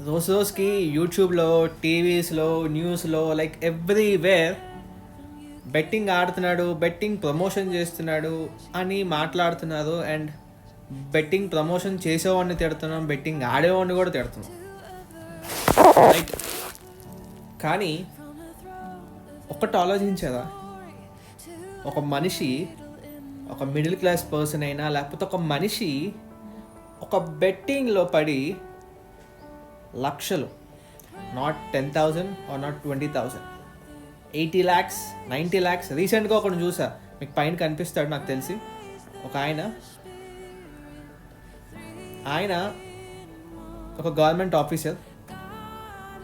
రోజు రోజుకి యూట్యూబ్లో, టీవీస్లో, న్యూస్లో, లైక్ ఎవ్రీవేర్ బెట్టింగ్ ఆడుతున్నాడు, బెట్టింగ్ ప్రమోషన్ చేస్తున్నాడు అని మాట్లాడుతున్నారు. అండ్ బెట్టింగ్ ప్రమోషన్ చేసేవాడిని తిడుతున్నాం, బెట్టింగ్ ఆడేవాడిని కూడా తిడుతున్నాం, రైట్? కానీ ఒకటి ఆలోచించారా? ఒక మనిషి, ఒక మిడిల్ క్లాస్ పర్సన్ అయినా లేకపోతే ఒక మనిషి ఒక బెట్టింగ్లో పడి లక్షలు, not 10,000 are not 20,000, 80 lakhs, 90 lakhs. రీసెంట్గా ఒకటి చూసా, మీకు పైన కనిపిస్తాడు నాకు తెలిసి, ఒక ఆయన ఒక గవర్నమెంట్ ఆఫీసర్.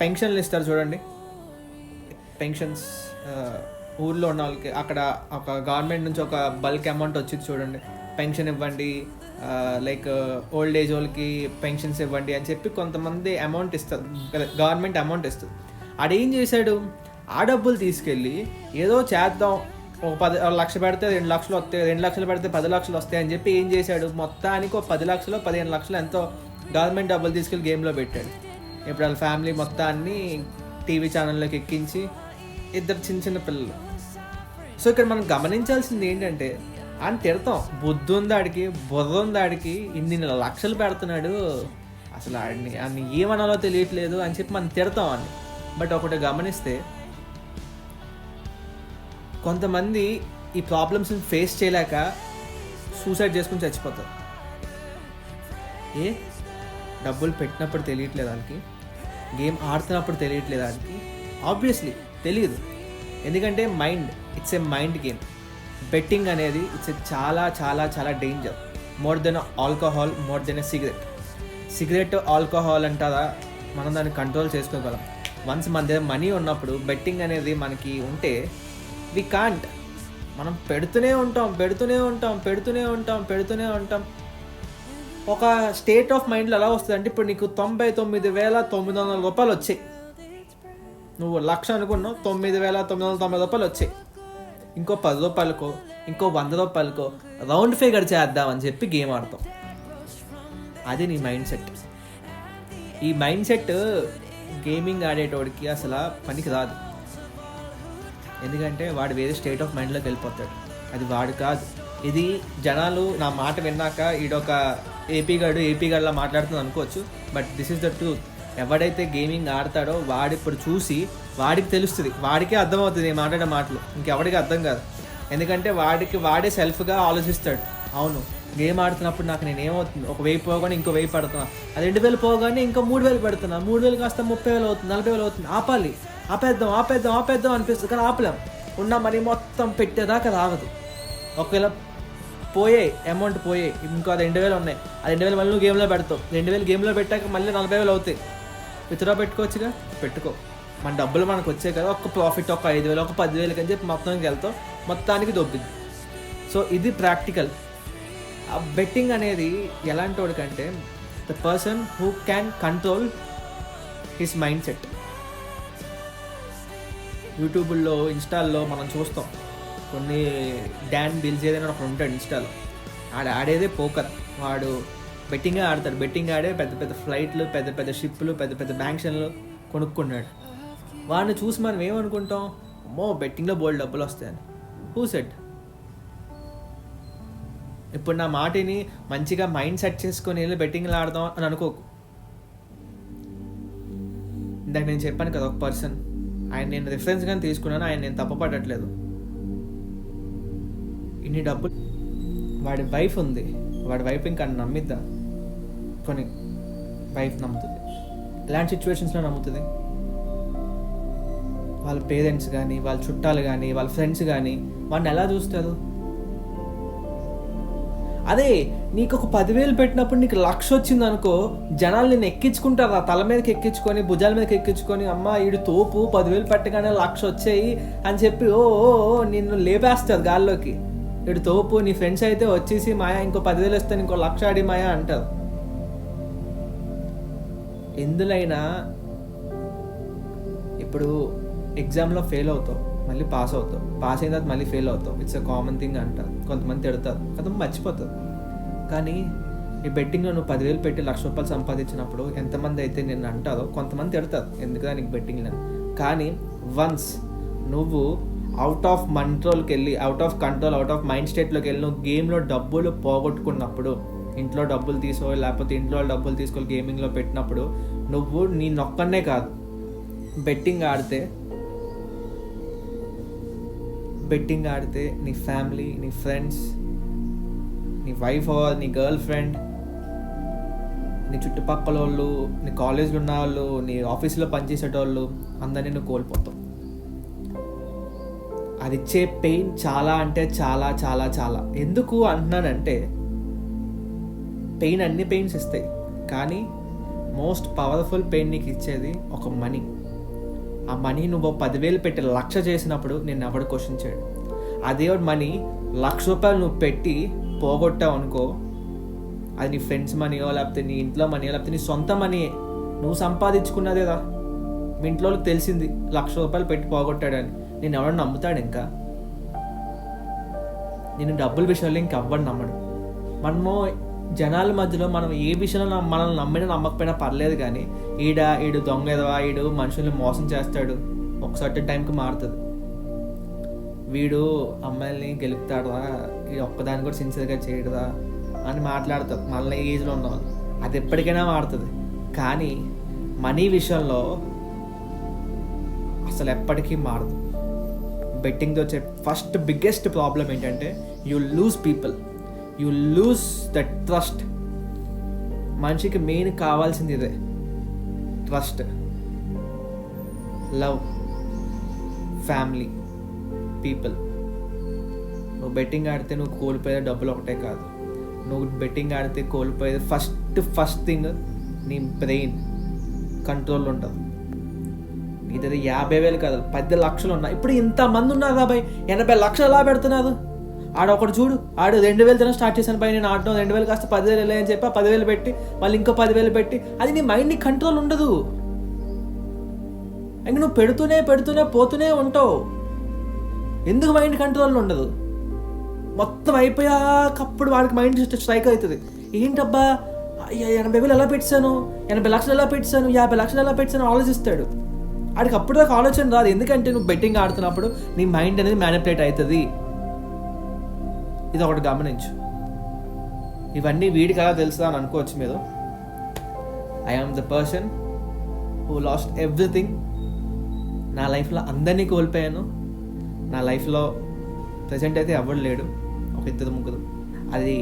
పెన్షన్లు ఇస్తారు చూడండి, పెన్షన్స్ ఊర్లో ఉన్న వాళ్ళకి. అక్కడ ఒక గవర్నమెంట్ నుంచి ఒక బల్క్ అమౌంట్ వచ్చింది చూడండి, పెన్షన్ ఇవ్వండి, లైక్ ఓల్డ్ ఏజ్ వాళ్ళకి పెన్షన్స్ ఇవ్వండి అని చెప్పి కొంతమంది అమౌంట్ ఇస్తారు, గవర్నమెంట్ అమౌంట్ ఇస్తుంది. ఆడేం చేశాడు? ఆ డబ్బులు తీసుకెళ్ళి ఏదో చేద్దాం, ఒక 10 లక్షలు పెడితే 2 లక్షలు వస్తాయి, 2 లక్షలు పెడితే 10 లక్షలు వస్తాయి అని చెప్పి ఏం చేశాడు? మొత్తానికి ఒక 10 లక్షలు 15 లక్షలు ఎంతో గవర్నమెంట్ డబ్బులు తీసుకెళ్ళి గేమ్లో పెట్టాడు. ఇప్పుడు వాళ్ళ ఫ్యామిలీ మొత్తాన్ని టీవీ ఛానల్లోకి ఎక్కించి, ఇద్దరు చిన్న చిన్న పిల్లలు. సో ఇక్కడ మనం గమనించాల్సింది ఏంటంటే, అని తిడతాం, బుద్ధి ఉంది ఆడికి, బుర్ర ఉంది ఆడికి, ఇన్ని లక్షలు పెడుతున్నాడు, అసలు ఆడిని ఏమనాలో తెలియట్లేదు అని చెప్పి మనం తిడతాం అని. బట్ ఒకటి గమనిస్తే, కొంతమంది ఈ ప్రాబ్లమ్స్ని ఫేస్ చేయలేక సూసైడ్ చేసుకుని చచ్చిపోతారు. డబ్బులు పెట్టినప్పుడు తెలియట్లేదు వాళ్ళకి, గేమ్ ఆడుతున్నప్పుడు తెలియట్లేదు వాళ్ళకి. ఆబ్వియస్లీ తెలియదు, ఎందుకంటే mind, it's a mind game. Betting అనేది ఇట్స్ చాలా చాలా చాలా danger, more than alcohol, more than a cigarette. Alcohol అంటారా, మనం దాన్ని కంట్రోల్ చేసుకోగలం. వన్స్ మన దగ్గర మనీ ఉన్నప్పుడు బెట్టింగ్ అనేది మనకి ఉంటే వి కాంట్. మనం పెడుతూనే ఉంటాం. ఒక స్టేట్ ఆఫ్ మైండ్లో ఎలా వస్తుంది అంటే, ఇప్పుడు నీకు 99,900 రూపాయలు వచ్చాయి, నువ్వు 1,00,000 అనుకున్నావు, 9,990 రూపాయలు వచ్చాయి. ఇంకో 10 రూపాయలకో, ఇంకో 100 రూపాయలకో రౌండ్ ఫిగర్ చేద్దామని చెప్పి గేమ్ ఆడతాం. అది నీ మైండ్ సెట్. ఈ మైండ్ సెట్ గేమింగ్ ఆడేటోడికి అసలు పనికి రాదు, ఎందుకంటే వాడు వేరే స్టేట్ ఆఫ్ మైండ్లోకి వెళ్ళిపోతాడు. అది వాడు కాదు. ఇది జనాలు నా మాట విన్నాక ఈడొక ఏపీ గాడిలా మాట్లాడుతుంది అనుకోవచ్చు, but this is the truth. ఎవడైతే గేమింగ్ ఆడతాడో వాడు ఇప్పుడు చూసి వాడికి తెలుస్తుంది, వాడికే అర్థమవుతుంది నేను మాట్లాడే మాటలు, ఇంకెవడికి అర్థం కాదు. ఎందుకంటే వాడే సెల్ఫ్గా ఆలోచిస్తాడు, అవును గేమ్ ఆడుతున్నప్పుడు నాకు నేనేమవుతుంది, ఒక 1,000 పోగానే ఇంకో 1,000 పెడుతున్నా, అది 2,000 పోగానే ఇంకో 3,000 పెడుతున్నా, 3,000 కాస్త 30,000 అవుతుంది, 40,000 అవుతుంది. ఆపేద్దాం అనిపిస్తుంది, కానీ ఆపలేం. ఉన్న మనీ మొత్తం పెట్టేదాకా రావదు. ఒకవేళ అమౌంట్ పోయే ఇంకో 2,000 ఉన్నాయి, ఆ 2,000 మళ్ళీ నువ్వు గేమ్లో పెడతావు, 2,000 గేమ్లో పెట్టాక మళ్ళీ 40,000 అవుతాయి. విత్డ్రా పెట్టుకోవచ్చుగా, పెట్టుకో. మన డబ్బులు మనకు వచ్చాయి కదా, ఒక ప్రాఫిట్ ఒక 5,000 ఒక 10,000 అని చెప్పి మొత్తానికి వెళ్తావు, మొత్తానికి దొబ్బింది. సో ఇది ప్రాక్టికల్. ఆ బెట్టింగ్ అనేది ఎలాంటి వాడికంటే, the person who can control his mindset. యూట్యూబ్లో, ఇన్స్టాల్లో మనం చూస్తాం, కొన్ని డాన్ బిల్స్ ఏదైనా ఒకడు ఉంటాడు ఇన్స్టాలో, ఆడేదే పోకర్. వాడు బెట్టింగే ఆడతాడు, బెట్టింగ్ ఆడే పెద్ద పెద్ద ఫ్లైట్లు, పెద్ద పెద్ద షిప్లు, పెద్ద పెద్ద మ్యాన్షన్లు కొనుక్కున్నాడు. వాడిని చూసి మనం ఏమనుకుంటాం, అమ్మో బెట్టింగ్లో బోల్డ్ డబ్బులు వస్తాయని. Who said? ఇప్పుడు నా మాటిని మంచిగా మైండ్ సెట్ చేసుకొని వెళ్ళి బెట్టింగ్లో ఆడదాం అని అనుకోకు. ఇందాక నేను చెప్పాను కదా, ఒక పర్సన్, ఆయన నేను రిఫరెన్స్గానే తీసుకున్నాను, ఆయన నేను తప్పపడట్లేదు. ఇన్ని డబ్బులు, వాడి వైఫ్ ఉంది, వాడి వైఫ్ ఇంకా నమ్మిద్దా? కొన్ని వైఫ్ నమ్ముతుంది, ఇలాంటి సిచ్యువేషన్స్లో నమ్ముతుంది. వాళ్ళ పేరెంట్స్ కానీ, వాళ్ళ చుట్టాలు కానీ, వాళ్ళ ఫ్రెండ్స్ కానీ వాడిని ఎలా చూస్తారు? అదే నీకు ఒక 10,000 పెట్టినప్పుడు నీకు 1,00,000 వచ్చింది అనుకో, జనాలు నేను ఎక్కించుకుంటారు, ఆ తల మీదకి ఎక్కించుకొని, భుజాల మీదకి ఎక్కించుకొని, అమ్మ ఈడు తోపు, 10,000 పెట్టగానే 1,00,000 వచ్చాయి అని చెప్పి ఓ నిన్ను లేపేస్తారు గాల్లోకి. ఇటు తోపు. నీ ఫ్రెండ్స్ అయితే వచ్చేసి మాయా ఇంకో 10,000 వస్తే ఇంకో 1,00,000 ఆడి మాయా అంటారు. ఎందులైనా ఇప్పుడు ఎగ్జామ్లో ఫెయిల్ అవుతావు, మళ్ళీ పాస్ అవుతావు, పాస్ అయిన తర్వాత మళ్ళీ ఫెయిల్ అవుతావు, ఇట్స్ అ కామన్ థింగ్ అంటారు. కొంతమంది తిడతారు, కొంతమంది మర్చిపోతారు. కానీ ఈ బెట్టింగ్లో నువ్వు 10,000 పెట్టి ₹1,00,000 సంపాదించినప్పుడు ఎంతమంది అయితే నిన్ను అంటారో కొంతమంది తిడతారు ఎందుకుదా నీకు బెట్టింగ్ అని. కానీ వన్స్ నువ్వు అవుట్ ఆఫ్ కంట్రోల్కి వెళ్ళి అవుట్ ఆఫ్ మైండ్ స్టేట్లోకి వెళ్ళి నువ్వు గేమ్లో డబ్బులు పోగొట్టుకున్నప్పుడు, ఇంట్లో డబ్బులు తీసుకో లేకపోతే ఇంట్లో డబ్బులు తీసుకొని గేమింగ్లో పెట్టినప్పుడు, నువ్వు నీ నొక్కనే కాదు బెట్టింగ్ ఆడితే నీ ఫ్యామిలీ, నీ ఫ్రెండ్స్, నీ వైఫ్ ఆర్ నీ గర్ల్ ఫ్రెండ్, నీ చుట్టుపక్కల వాళ్ళు, నీ కాలేజ్లో ఉన్న వాళ్ళు, నీ ఆఫీస్లో పనిచేసేటోళ్ళు అందరినీ నువ్వు కోల్పోతావు. అది ఇచ్చే పెయిన్ చాలా అంటే చాలా చాలా చాలా. ఎందుకు అంటున్నానంటే అన్ని పెయిన్స్ ఇస్తాయి, కానీ మోస్ట్ పవర్ఫుల్ పెయిన్ నీకు ఇచ్చేది ఒక మనీ. ఆ మనీ నువ్వు 10,000 పెట్టి 1,00,000 చేసినప్పుడు నేను ఎవడు క్వశ్చన్ చేయడు. అదే మనీ ₹1,00,000 నువ్వు పెట్టి పోగొట్టావు అనుకో, అది నీ ఫ్రెండ్స్ మనీయో లేకపోతే నీ ఇంట్లో మనీయో లేకపోతే నీ సొంత మనీయే, నువ్వు సంపాదించుకున్నదేదా. మీ ఇంట్లో వాళ్ళకి తెలిసింది ₹1,00,000 పెట్టి పోగొట్టాడని, నేను ఎవడు నమ్ముతాడు? ఇంకా నేను డబ్బుల విషయంలో ఇంకెవ్వడు నమ్మడు. మనము జనాల మధ్యలో మనం ఏ విషయంలో మనల్ని నమ్మినా నమ్మకపోయినా పర్లేదు, కానీ ఈడు దొంగ ఎదవా, ఈడు మనుషుల్ని మోసం చేస్తాడు, ఒక సర్టెన్ టైంకి మారుతుంది. వీడు అమ్మాయిల్ని గెలుపుతాడా, ఈ ఒక్కదాన్ని కూడా సిన్సియర్గా చేయడుదా అని మాట్లాడతారు మన ఏజ్లో ఉన్నవాళ్ళు. అది ఎప్పటికైనా మారుతుంది. కానీ మనీ విషయంలో అసలు ఎప్పటికీ మారదు. బెట్టింగ్తో వచ్చే ఫస్ట్ బిగ్గెస్ట్ ప్రాబ్లం ఏంటంటే you lose people, you lose that trust. మనిషికి మెయిన్ కావాల్సింది ఇదే, ట్రస్ట్, లవ్, ఫ్యామిలీ, పీపుల్. నువ్వు బెట్టింగ్ ఆడితే నువ్వు కోల్పోయే డబ్బులు ఒకటే కాదు, నువ్వు బెట్టింగ్ ఆడితే కోల్పోయేది ఫస్ట్ థింగ్ నీ బ్రెయిన్ కంట్రోల్ ఉంటుంది. ఇది 50,000 కాదు 10 లక్షలు ఉన్నాయి. ఇప్పుడు ఇంతమంది ఉన్నారు బాయ్, 80 లక్షలు ఎలా పెడుతున్నారు? ఆడొకటి చూడు, 2,000 స్టార్ట్ చేశాను పై నేను ఆడటం, 2,000 కాస్త 10,000 అని చెప్పి 10,000 పెట్టి మళ్ళీ ఇంకో 10,000 పెట్టి, అది నీ మైండ్ని కంట్రోల్ ఉండదు. ఇంక నువ్వు పెడుతూనే పోతూనే ఉంటావు. ఎందుకు మైండ్ కంట్రోల్ ఉండదు? మొత్తం అయిపోయాకప్పుడు వాడికి మైండ్ స్ట్రైక్ అవుతుంది. ఏంటబ్బా 80,000 ఎలా పెట్టాను, 80 లక్షలు ఎలా పెట్టాను, 50 లక్షలు ఎలా పెట్టాను ఆలోచిస్తాడు. వాడికి అప్పుడు దాకా ఆలోచన రాదు, ఎందుకంటే నువ్వు బెట్టింగ్ ఆడుతున్నప్పుడు నీ మైండ్ అనేది మ్యానిపులేట్ అవుతుంది. ఇది ఒకటి గమనించు. ఇవన్నీ వీడికి అలా తెలుసా అని అనుకోవచ్చు మీరు. I am the person who lost everything. నా లైఫ్లో అందరినీ కోల్పోయాను. నా లైఫ్లో ప్రజెంట్ అయితే ఎవరు లేడు, ఒక 2-3. అది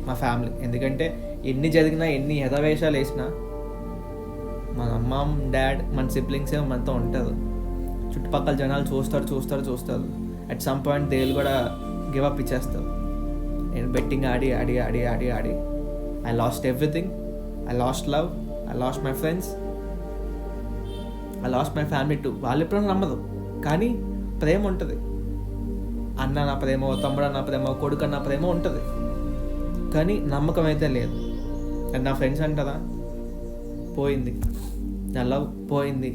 మా ఫ్యామిలీ. ఎందుకంటే ఎన్ని జరిగినా, ఎన్ని యథావేషాలు వేసినా మన మమ్, డాడ్, మన సిబ్లింగ్సే మనతో ఉంటారు. చుట్టుపక్కల జనాలు చూస్తారు. At some point they will కూడా గివ్ అప్ ఇచ్చేస్తారు. నేను betting Audi I lost everything. I last love, I lost my friends, I lost my family two. వాళ్ళు ఎప్పుడైనా నమ్మదు, కానీ ప్రేమ ఉంటుంది. అన్న నా ప్రేమ, తమ్ముడు అన్న ప్రేమ, కొడుకు అన్న ప్రేమ ఉంటుంది, కానీ నమ్మకం అయితే లేదు. అండ్ నా ఫ్రెండ్స్ అంటారా, పోయింది, నా లవ్ పోయింది.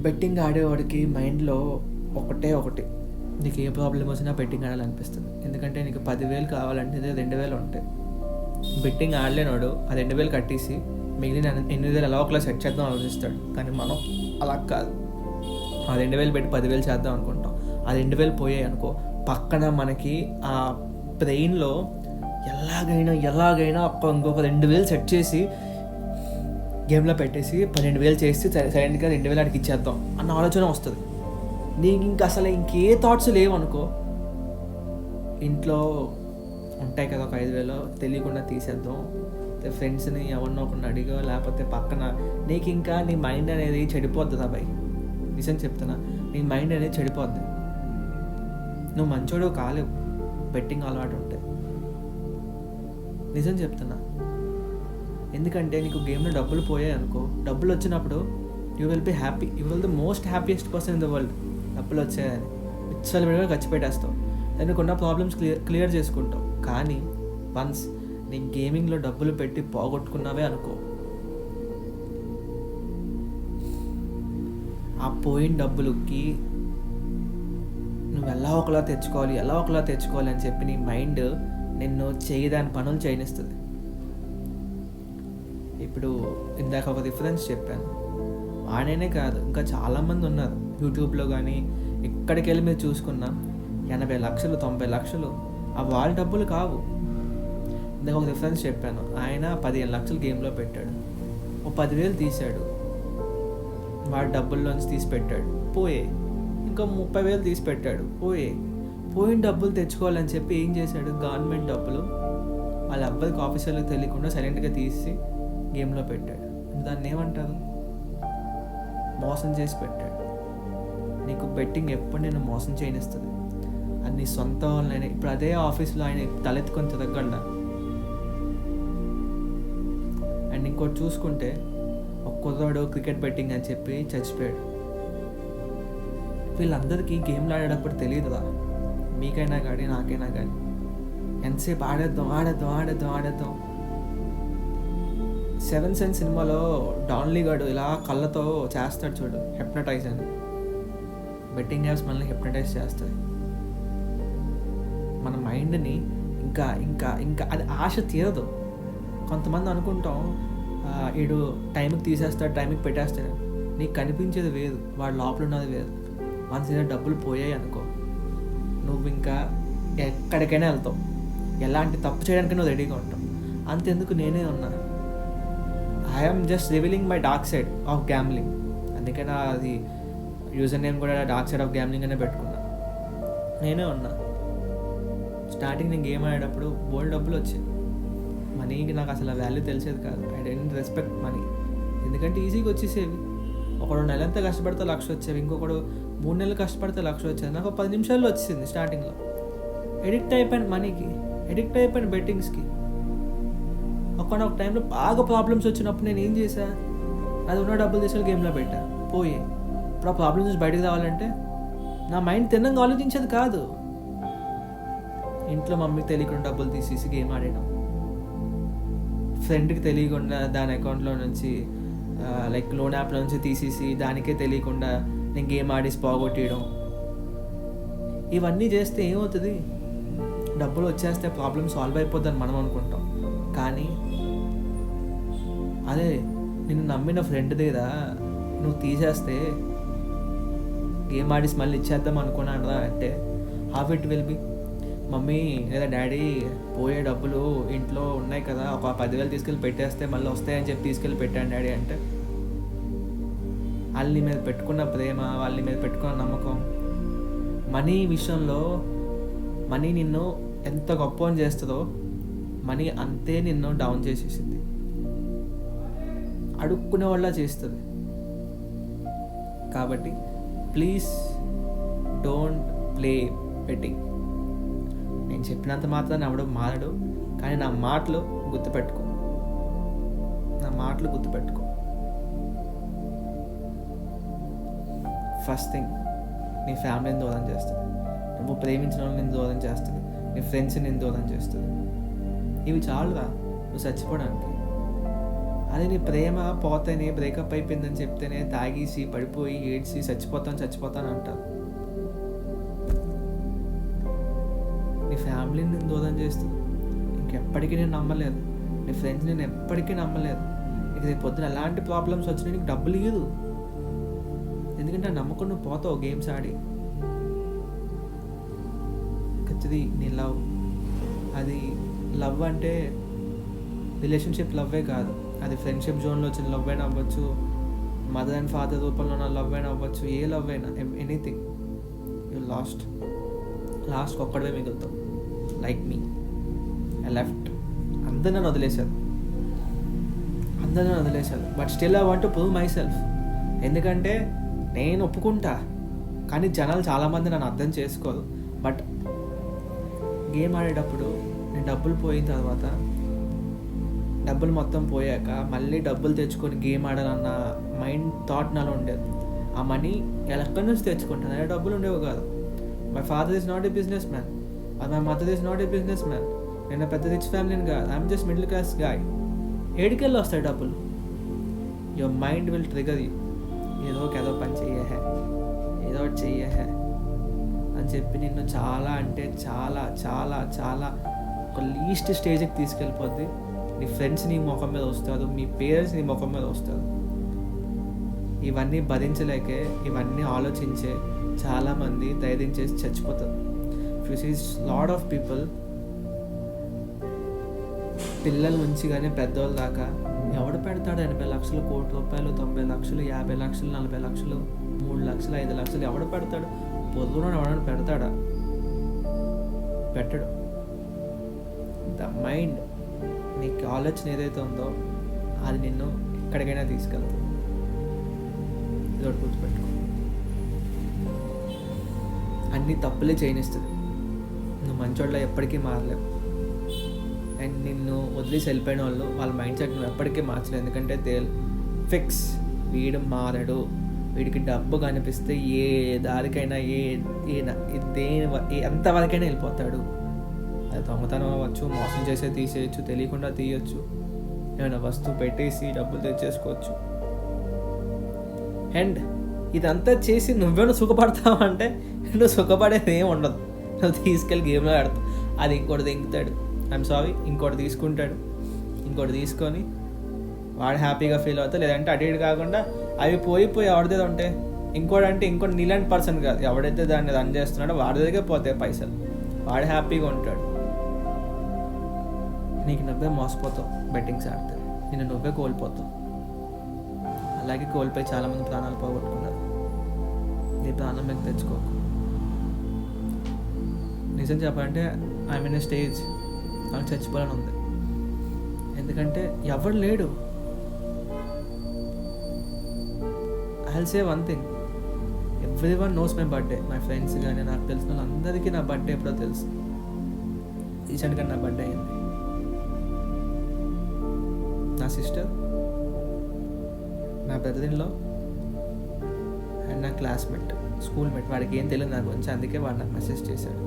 బెట్టింగ్ ఆడేవాడికి మైండ్లో ఒకటి, నీకు ఏ ప్రాబ్లం వచ్చినా బెట్టింగ్ ఆడాలనిపిస్తుంది. ఎందుకంటే నీకు 10,000 కావాలంటే 2,000 ఉంటాయి. బెట్టింగ్ ఆడలేనోడు ఆ 2,000 కట్టేసి మిగిలిన 8,000 ఎలా ఒకలా సెట్ చేద్దాం ఆలోచిస్తాడు. కానీ మనం అలా కాదు. ఆ 2,000 పెట్టి 10,000 చేద్దాం అనుకుంటాం. ఆ 2,000 పోయాయి అనుకో, పక్కన మనకి ఆ బ్రెయిన్లో ఎలాగైనా ఇంకొక 2,000 సెట్ చేసి గేమ్లో పెట్టేసి 12,000 చేసి సైలెంట్గా 2,000 అడిగి ఇచ్చేద్దాం అన్న ఆలోచన వస్తుంది. నీకు ఇంకా అసలు ఇంకే థాట్స్ లేవనుకో, ఇంట్లో ఉంటాయి కదా ఒక 5,000 తెలియకుండా తీసేద్దాం, ఫ్రెండ్స్ని ఎవరినో ఒకరిని అడిగో లేకపోతే పక్కన, నీకు ఇంకా నీ మైండ్ అనేది చెడిపోద్ది అబ్బాయి. నిజం చెప్తున్నా, నీ మైండ్ అనేది చెడిపోద్ది. నువ్వు మంచోడు కాలేవు బెట్టింగ్ అలవాటు ఉంటే. నిజం చెప్తున్నా. ఎందుకంటే నీకు గేమ్లో డబ్బులు పోయాయి అనుకో, డబ్బులు వచ్చినప్పుడు you will be happy, you will the most happiest person in the world. డబ్బులు వచ్చాయని విచ్చలవిడిగా ఖర్చు పెట్టేస్తావు, దానికి ఉన్న ప్రాబ్లమ్స్ క్లియర్ చేసుకుంటావు. కానీ వన్స్ నీ గేమింగ్లో డబ్బులు పెట్టి పోగొట్టుకున్నావే అనుకో, ఆ పోయిన డబ్బులకి నువ్వు ఎలా ఒకలా తెచ్చుకోవాలి అని చెప్పి నీ మైండ్ నిన్ను చేయదాని పనులు చేయనిస్తుంది. ఇప్పుడు ఇందాక ఒక రిఫరెన్స్ చెప్పాను, ఆయననే కాదు ఇంకా చాలామంది ఉన్నారు యూట్యూబ్లో కానీ ఎక్కడికి వెళ్ళి మీరు చూసుకున్నా 80 లక్షలు 90 లక్షలు ఆ వాళ్ళ డబ్బులు కావు. ఇందాక ఒక రిఫరెన్స్ చెప్పాను, ఆయన 15 లక్షలు గేమ్లో పెట్టాడు, ఓ 10,000 తీశాడు, వాడి డబ్బుల్లోంచి తీసి పెట్టాడు, పోయే. ఇంకా 30,000 తీసి పెట్టాడు, పోయిన డబ్బులు తెచ్చుకోవాలని చెప్పి ఏం చేశాడు, గవర్నమెంట్ డబ్బులు వాళ్ళ అబ్బాయికి ఆఫీసర్లకు తెలియకుండా సైలెంట్గా తీసి గేమ్లో పెట్టాడు. దాన్ని ఏమంటారు, మోసం చేసి పెట్టాడు. నీకు బెట్టింగ్ ఎప్పుడు నేను మోసం చేయనిస్తుంది, అది నీ సొంత వాళ్ళైనా. ఇప్పుడు అదే ఆఫీస్లో ఆయన తలెత్తుకొని తిరగలడా. అండ్ ఇంకోటి చూసుకుంటే ఒక కుర్రాడు క్రికెట్ బెట్టింగ్ అని చెప్పి చచ్చిపోయాడు. వీళ్ళందరికీ గేమ్లు ఆడేటప్పుడు తెలియదురా, మీకైనా కానీ నాకైనా కానీ. ఎంతసేపు ఆడేద్దాం. 7th Sense సినిమాలో డాన్లీ గాడు ఇలా కళ్ళతో చేస్తాడు చూడు, హెప్నటైజ్ అని. బెట్టింగ్ యాప్స్ మనల్ని హెప్నటైజ్ చేస్తాయి. మన మైండ్ని ఇంకా ఇంకా ఇంకా అది ఆశ తీరదు. కొంతమంది అనుకుంటాం వీడు టైంకి తీసేస్తాడు, టైంకి పెట్టేస్తాడు. నీకు కనిపించేది వేరు, వాడు లోపల ఉన్నది వేరు. మన సీదా డబ్బులు పోయాయి అనుకో, నువ్వు ఇంకా ఎక్కడికైనా వెళ్తావు, ఎలాంటి తప్పు చేయడానికి నువ్వు రెడీగా ఉంటావు. అంతెందుకు నేనే ఉన్నా, I'm just revealing my dark side of gambling. అందుకని అది యూజర్ నేమ్ కూడా డార్క్ సైడ్ ఆఫ్ గ్యామ్లింగ్ అనే పెట్టుకున్నా. నేనే ఉన్నా. స్టార్టింగ్ నేను గేమ్ ఆడేటప్పుడు బోల్డ్ డబ్బులు వచ్చాయి. మనీకి నాకు అసలు వాల్యూ తెలిసేది కాదు. ఐ డోంట్ రెస్పెక్ట్ మనీ, ఎందుకంటే ఈజీగా వచ్చేసేవి. ఒకడు నెలంతా కష్టపడితే 1,00,000 వచ్చేవి, ఇంకొకడు 3 నెలలు కష్టపడితే 1,00,000 వచ్చేది. నాకు 10 నిమిషాల్లో వచ్చేసింది స్టార్టింగ్లో. ఎడిక్ట్ అయిపోయాను మనీకి, ఎడిక్ట్ అయిపోయాను బెట్టింగ్స్కి. ఒకనొక టైంలో బాగా ప్రాబ్లమ్స్ వచ్చినప్పుడు నేను ఏం చేశా, అది ఉన్న డబ్బులు తీసుకెళ్ళి గేమ్లో పెట్టా, పోయి. ఇప్పుడు ఆ ప్రాబ్లమ్స్ నుంచి బయటకు రావాలంటే నా మైండ్ తిన్నంగా ఆలోచించేది కాదు. ఇంట్లో మమ్మీకి తెలియకుండా డబ్బులు తీసేసి గేమ్ ఆడేయడం, ఫ్రెండ్కి తెలియకుండా దాని అకౌంట్లో నుంచి లైక్ లోన్ యాప్లో నుంచి తీసేసి దానికే తెలియకుండా నేను గేమ్ ఆడేసి పోగొట్టేయడం. ఇవన్నీ చేస్తే ఏమవుతుంది, డబ్బులు వచ్చేస్తే ప్రాబ్లమ్ సాల్వ్ అయిపోద్దని మనం అనుకుంటాం. కానీ అదే నిన్ను నమ్మిన ఫ్రెండ్ దగ్గర నువ్వు తీసేస్తే గేమ్ ఆడేసి మళ్ళీ ఇచ్చేద్దాం అనుకున్నాను అంటే how it will be. Mummy లేదా డాడీ పోయే డబ్బులు ఇంట్లో ఉన్నాయి కదా, ఒక 10,000 తీసుకెళ్ళి పెట్టేస్తే మళ్ళీ వస్తాయని చెప్పి తీసుకెళ్ళి పెట్టాను డాడీ అంటే, వాళ్ళ మీద పెట్టుకున్న ప్రేమ, వాళ్ళ మీద పెట్టుకున్న నమ్మకం. మనీ విషయంలో మనీ నిన్ను ఎంత గొప్ప అని చేస్తుందో మనీ అంతే నిన్ను డౌన్ చేసేసింది, అడుక్కునే వాళ్ళ చేస్తుంది. కాబట్టి ప్లీజ్ డోంట్ ప్లే బెట్టింగ్. నేను చెప్పినంత మాత్రం ఎవడో మారడు, కానీ నా మాటలు గుర్తుపెట్టుకో. ఫస్ట్ థింగ్, నీ ఫ్యామిలీని దూరం చేస్తుంది, నువ్వు ప్రేమించిన వాళ్ళని నేను దూరం చేస్తుంది, నీ ఫ్రెండ్స్ని నేను దూరం చేస్తుంది. ఇవి చాలుగా నువ్వు చచ్చిపోవడానికి. అదే నీ ప్రేమ పోతేనే, బ్రేకప్ అయిపోయిందని చెప్తేనే తాగేసి పడిపోయి ఏడ్చి చచ్చిపోతాను అంటారు. నీ ఫ్యామిలీని నేను దూరం చేస్తుంది, ఇంకెప్పటికీ నేను నమ్మలేదు. నీ ఫ్రెండ్స్ నేను ఎప్పటికీ నమ్మలేదు. నీకు రేపు పొద్దున ఎలాంటి ప్రాబ్లమ్స్ వచ్చినా నీకు డబ్బులు ఇవ్వదు, ఎందుకంటే ఆ నమ్మకం నువ్వు పోతావు గేమ్స్ ఆడి. ఖచ్చితంగా నీ లవ్, అది లవ్ అంటే రిలేషన్షిప్ లవ్వే కాదు, అది ఫ్రెండ్షిప్ జోన్లో వచ్చిన లవ్ అయినా అవ్వచ్చు, మదర్ అండ్ ఫాదర్ రూపంలో ఉన్న లవ్ అయినా అవ్వచ్చు, ఏ లవ్ అయినా, ఎనీథింగ్. యూ లాస్ట్ ఒక్కడే మిగులుతావు. Like me, I left. అందరూ నన్ను వదిలేశారు, but still I want to prove myself. ఎందుకంటే నేను ఒప్పుకుంటా, కానీ జనాలు చాలామంది నన్ను అర్థం చేసుకోరు. బట్ గేమ్ ఆడేటప్పుడు నేను డబ్బులు పోయిన తర్వాత, డబ్బులు మొత్తం పోయాక మళ్ళీ డబ్బులు తెచ్చుకొని గేమ్ ఆడాలన్న మైండ్ థాట్ నాలో ఉండేది. ఆ మనీ ఎక్కడి నుంచి తెచ్చుకుంటాను, అనే డబ్బులు ఉండేవి కాదు. My father is not a businessman, my mother is not a businessman. నేను పెద్ద రిచ్ ఫ్యామిలీని కాదు, I'm just middle class guy. ఏడికెళ్ళి వస్తాయి డబ్బులు? Your mind will trigger you. ఏదో పని చెయ్యే, ఏదో ఒకటి చెయ్యే, అని చెప్పి నిన్ను చాలా అంటే చాలా చాలా చాలా ఒక లీస్ట్ స్టేజ్కి తీసుకెళ్ళిపోద్ది. నీ ఫ్రెండ్స్ నీ ముఖం మీద వస్తారు, మీ పేరెంట్స్ నీ ముఖం మీద వస్తారు. ఇవన్నీ భరించలేకే, ఇవన్నీ ఆలోచించే చాలామంది ధైర్యం చేసి చచ్చిపోతారు. You see lot of people, పిల్లల నుంచి కానీ పెద్దవాళ్ళ దాకా ఎవడు పెడతాడు 80 లక్షలు, కోటి రూపాయలు, 90 లక్షలు, 50 లక్షలు, 40 లక్షలు, 3 లక్షలు, 5 లక్షలు ఎవడు పెడతాడు? పొద్దున ఎవడని పెడతాడా? పెట్టడు. ద మైండ్, నీకు ఆలోచన ఏదైతే ఉందో అది నిన్ను ఎక్కడికైనా తీసుకెళ్తుంది. ఇదొకటి గుర్తుపెట్టుకో. అన్ని తప్పులే చేయనిస్తుంది. నువ్వు మంచోళ్ళ ఎప్పటికీ మారలేవు. అండ్ నిన్ను వదిలేసి వెళ్ళిపోయిన వాళ్ళు వాళ్ళ మైండ్ సెట్ నువ్వు ఎప్పటికీ మార్చలేవు. ఎందుకంటే దే ఫిక్స్, వీడు మారడు, వీడికి డబ్బు కనిపిస్తే ఏ దారికైనా ఎంతవరకైనా వెళ్ళిపోతాడు. అది దొంగతనం అవ్వచ్చు, మోసం చేసే తీసేయచ్చు, తెలియకుండా తీయచ్చు, ఏమైనా వస్తువు పెట్టేసి డబ్బులు తెచ్చేసుకోవచ్చు. అండ్ ఇదంతా చేసి నువ్వేమో సుఖపడతావు అంటే నువ్వు సుఖపడేది ఏమి ఉండదు. నువ్వు తీసుకెళ్ళి గేమ్లో ఆడతావు, అది ఇంకోటి దింగుతాడు, ఐఎమ్ సారీ, ఇంకోటి తీసుకుంటాడు, ఇంకోటి తీసుకొని వాడు హ్యాపీగా ఫీల్ అవుతాడు. లేదంటే అటు ఇటు కాకుండా అవి పోయి ఎవరిదేదో ఉంటే ఇంకోటి నీలాంటి పర్సన్ కాదు, ఎవడైతే దాన్ని రన్ చేస్తున్నాడో వాడి దగ్గర పోతాయి పైసలు, వాడు హ్యాపీగా ఉంటాడు. నీకు నువ్వే మోసపోతావు బెట్టింగ్స్ ఆడితే, నిన్ను నువ్వే కోల్పోతావు. అలాగే కోల్పోయి చాలామంది ప్రాణాలు పోగొట్టుకున్నారు. నీ ప్రాణం మీకు తెచ్చుకోకు. నిజం చెప్పాలంటే ఐ మీన్ స్టేజ్ నాకు చచ్చిపోవాలని ఉంది. ఎందుకంటే ఎవరు లేడు. I will say one thing, everyone knows my birthday. My friends కానీ నాకు తెలిసిన వాళ్ళందరికీ నా బర్త్డే ఎప్పుడో తెలుసు. రీసెంట్గా నా బర్త్డే అయింది. నా సిస్టర్, నా బ్రదర్-ఇన్-లా అండ్ నా క్లాస్మేట్, స్కూల్మేట్, వాడికి ఏం తెలియదు నా గురించి, అందుకే వాడు నాకు మెసేజ్ చేశాడు.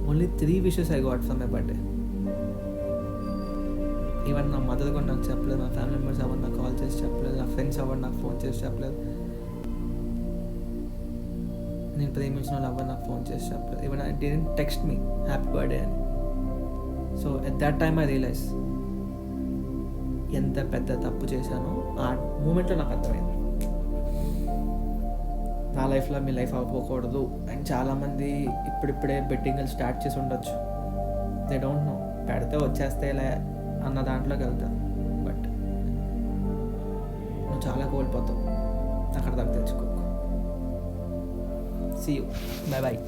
Only 3 wishes I got for my birthday. Even నా మదర్ కూడా నాకు చెప్పలేదు, నా ఫ్యామిలీ మెంబర్స్ ఎవరు నాకు కాల్ చేసి చెప్పలేదు, నా ఫ్రెండ్స్ ఎవరు నాకు ఫోన్ చేసి చెప్పలేదు, నేను ప్రేమించిన వాళ్ళు ఎవరు నాకు ఫోన్ చేసి చెప్పలేదు. Even I didn't text me happy birthday అని. So at that time I realize ఎంత పెద్ద తప్పు చేశానో ఆ మూమెంట్లో నాకు అర్థమైంది. నా లైఫ్లో మీ లైఫ్ అవ్వకూడదు. అండ్ చాలామంది ఇప్పుడిప్పుడే బెట్టింగ్లు స్టార్ట్ చేసి ఉండొచ్చు. దే డోంట్ నో, పెడితే వచ్చేస్తేలే అన్న దాంట్లోకి వెళ్తారు. బట్ నువ్వు చాలా కోల్పోతావు. అక్కడ దాకా తెచ్చుకోకు. See you, bye bye.